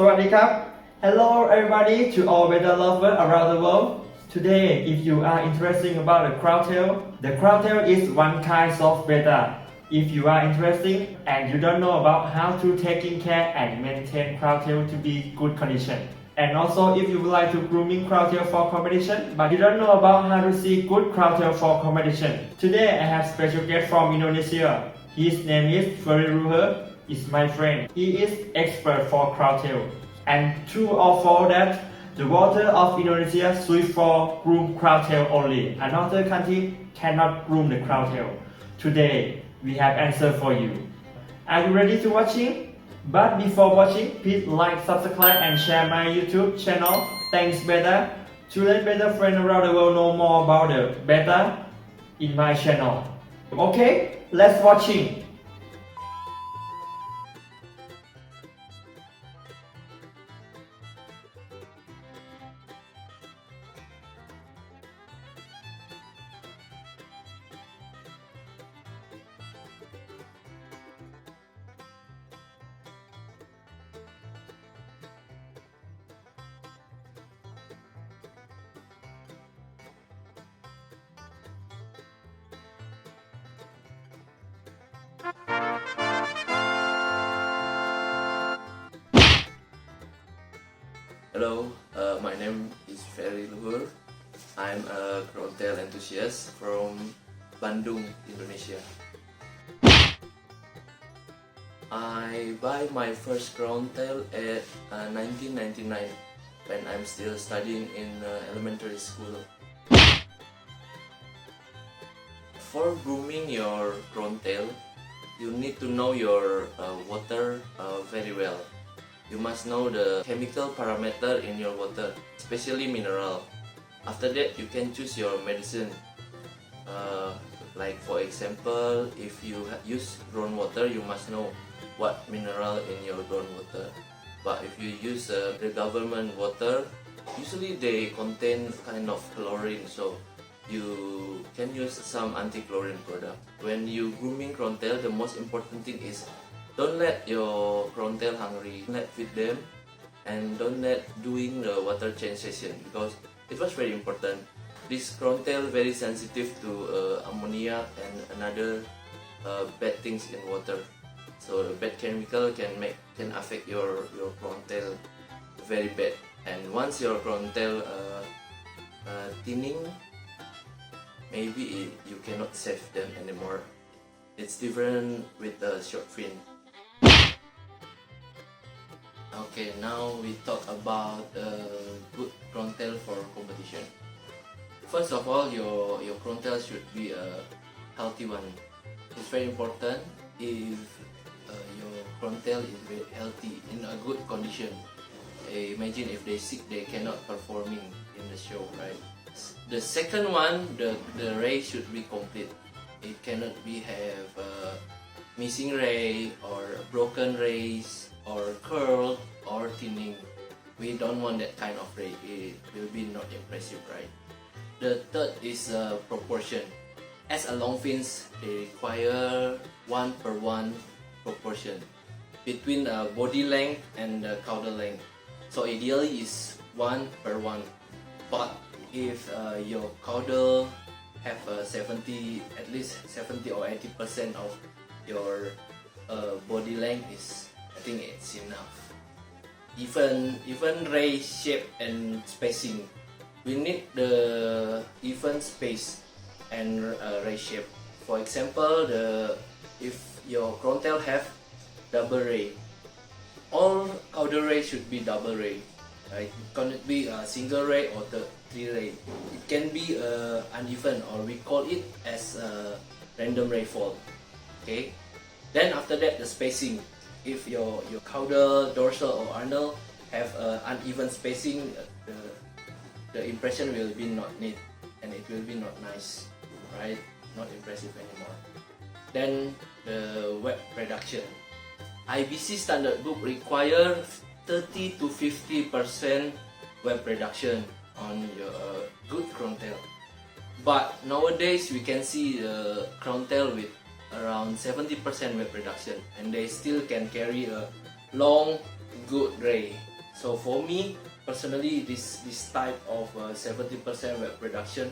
สวัสดีครับ Hello everybody to all BETTA lovers around the world. Today, if you are interested about the Crowntail is one kind of BETTA. If you are interested and you don't know about how to taking care and maintain Crowntail to be good condition. And also if you would like to grooming Crowntail for competition, but you don't know about how to see good Crowntail for competition. Today I have special guest from Indonesia. His name is Ferry Luhur. Is my friend. He is expert for Crowntail. And true or false that the water of Indonesia suits for groom Crowntail only. Another country cannot groom the Crowntail. Today we have answer for you. Are you ready to watching? But before watching, please like, subscribe and share my YouTube channel. Thanks BETTA. To let BETTA friends around the world know more about the BETTA in my channel. Okay, let's watching. Hello, my name is Ferry Luhur. I'm a Crowntail enthusiast from Bandung, Indonesia. I buy my first Crowntail at 1999 when I'm still studying in elementary school. For grooming your Crowntail, you need to know your water very well. You must know the chemical parameter in your water, especially mineral. After that, you can choose your medicine. Like for example, if you use groundwater, you must know what mineral in your groundwater. But if you use the government water, usually they contain kind of chlorine, so you can use some anti-chlorine product. When you grooming Crowntail, the most important thing is don't let your Crowntail hungry. Let feed them and don't let doing the water change session because it was very important. This Crowntail very sensitive to ammonia and another bad things in water. So the bad chemical can affect your Crowntail very bad. And once your Crowntail thinning, maybe you cannot save them anymore. It's different with the short fin. Okay, now we talk about good Crowntail for competition. First of all, your Crowntail should be a healthy one. It's very important if your Crowntail is very healthy, in a good condition. Imagine if they sick, they cannot performing in the show, right? The second one, the ray should be complete. It cannot be have missing ray or broken rays or curl or thinning. We don't want that kind of ray. It will be not impressive, right? The third is proportion. As a long fins, they require 1:1 proportion between body length and caudal length. So ideally is 1:1. But if your caudal have at least 70 or 80% of your body length is, I think it's enough. Even ray shape and spacing, we need the even space and ray shape. For example, if your Crowntail have double ray, all caudal ray should be double ray. Right? It cannot be a single ray or three ray. It can be uneven, or we call it as random ray fall. Okay. Then after that, the spacing. If your caudal, dorsal or anal have uneven spacing, the impression will be not neat and it will be not nice, right? Not impressive anymore. Then the web reduction. IBC standard book require 30 to 50% web reduction on your good Crowntail. But nowadays we can see the Crowntail with around 70% web reduction, and they still can carry a long good ray. So for me personally, this type of 70% web production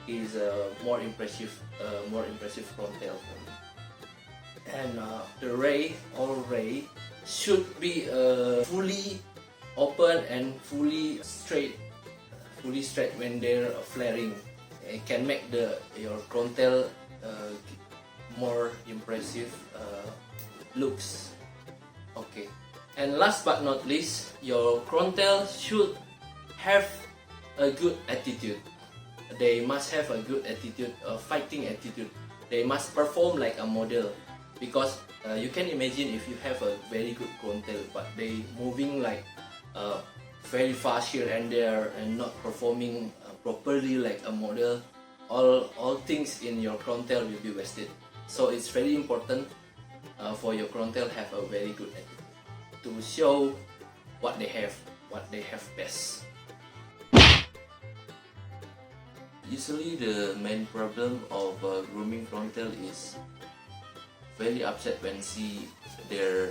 is more impressive Crowntail for me. And the ray should be fully open and fully straight when they're flaring. It can make your Crowntail more impressive looks. Okay, and last but not least, your Crowntail should have a good attitude. They must have a good attitude, a fighting attitude. They must perform like a model, because you can imagine if you have a very good Crowntail but they moving like very fast here and there and not performing properly like a model, all things in your Crowntail will be wasted. So it's very important for your Crowntail have a very good attitude to show what they have best. Usually the main problem of grooming Crowntail is very upset when see their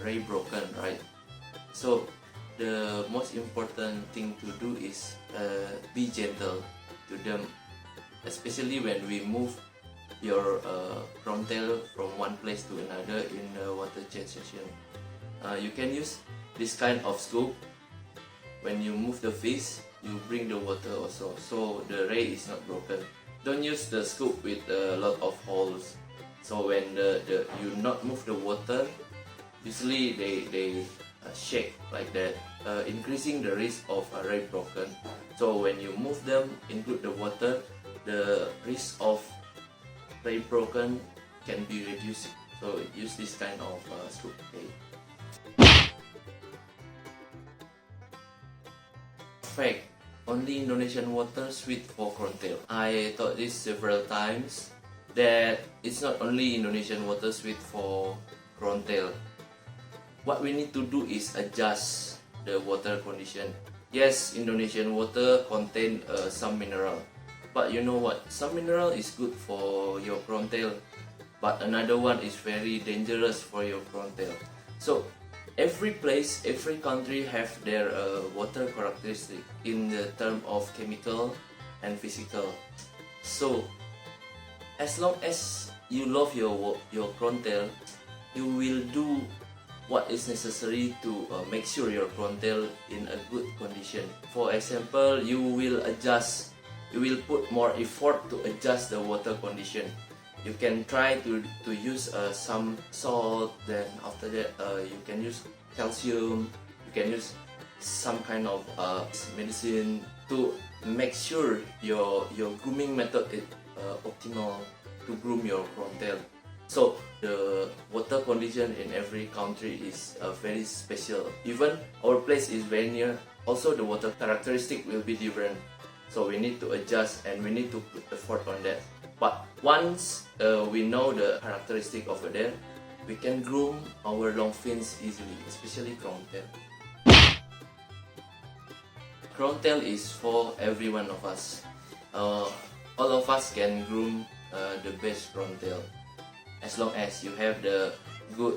ray broken, right? So the most important thing to do is be gentle to them, especially when we move your Crowntail from one place to another in the water change session. You can use this kind of scoop. When you move the fish, you bring the water also, so the ray is not broken. Don't use the scoop with a lot of holes. So when you not move the water, usually they shake like that, increasing the risk of a ray broken. So when you move them, include the water, the risk of ray broken can be reduced. So use this kind of scoop. Okay. Fact, only Indonesian water sweet for Crowntail. I thought this several times that it's not only Indonesian water sweet for Crowntail. What we need to do is adjust the water condition. Yes, Indonesian water contain some mineral, but you know what? Some mineral is good for your Crowntail, but another one is very dangerous for your Crowntail. So every place, every country have their water characteristic in the term of chemical and physical. So as long as you love your Crowntail, you will do what is necessary to make sure your Crowntail in a good condition. For example, you will put more effort to adjust the water condition. You can try to use some salt, then after that you can use calcium, you can use some kind of medicine to make sure your grooming method is optimal to groom your Crowntail. So the water condition in every country is very special. Even our place is very near, also the water characteristic will be different. So we need to adjust and we need to put effort on that. But once we know the characteristic over there, we can groom our long fins easily, especially Crowntail. Crowntail is for every one of us. All of us can groom the best Crowntail, as long as you have the good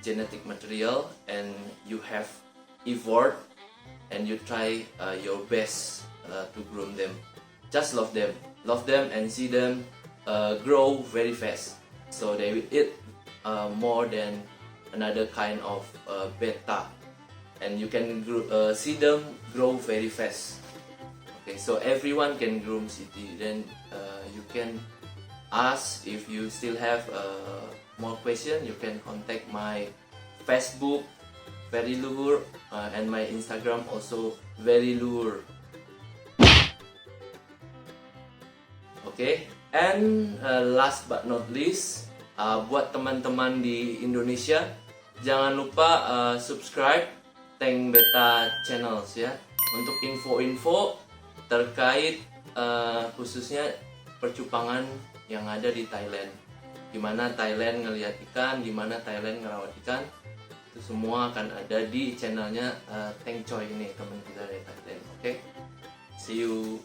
genetic material and you have effort and you try your best to groom them. Just love them and see them grow very fast. So they will eat more than another kind of BETTA, and you can see them grow very fast. Okay, so everyone can groom city. Then you can ask if you still have more questions. You can contact my Facebook Ferry Luhur and my Instagram also Ferry Luhur. Okay, and last but not least, buat teman-teman di Indonesia, jangan lupa subscribe TENGBETTA channels ya, untuk info-info terkait khususnya percupangan yang ada di Thailand. Gimana Thailand ngelihat ikan, gimana Thailand ngerawat ikan, itu semua akan ada di channelnya Teng Choi ini, teman kita dari Thailand. Oke, see you.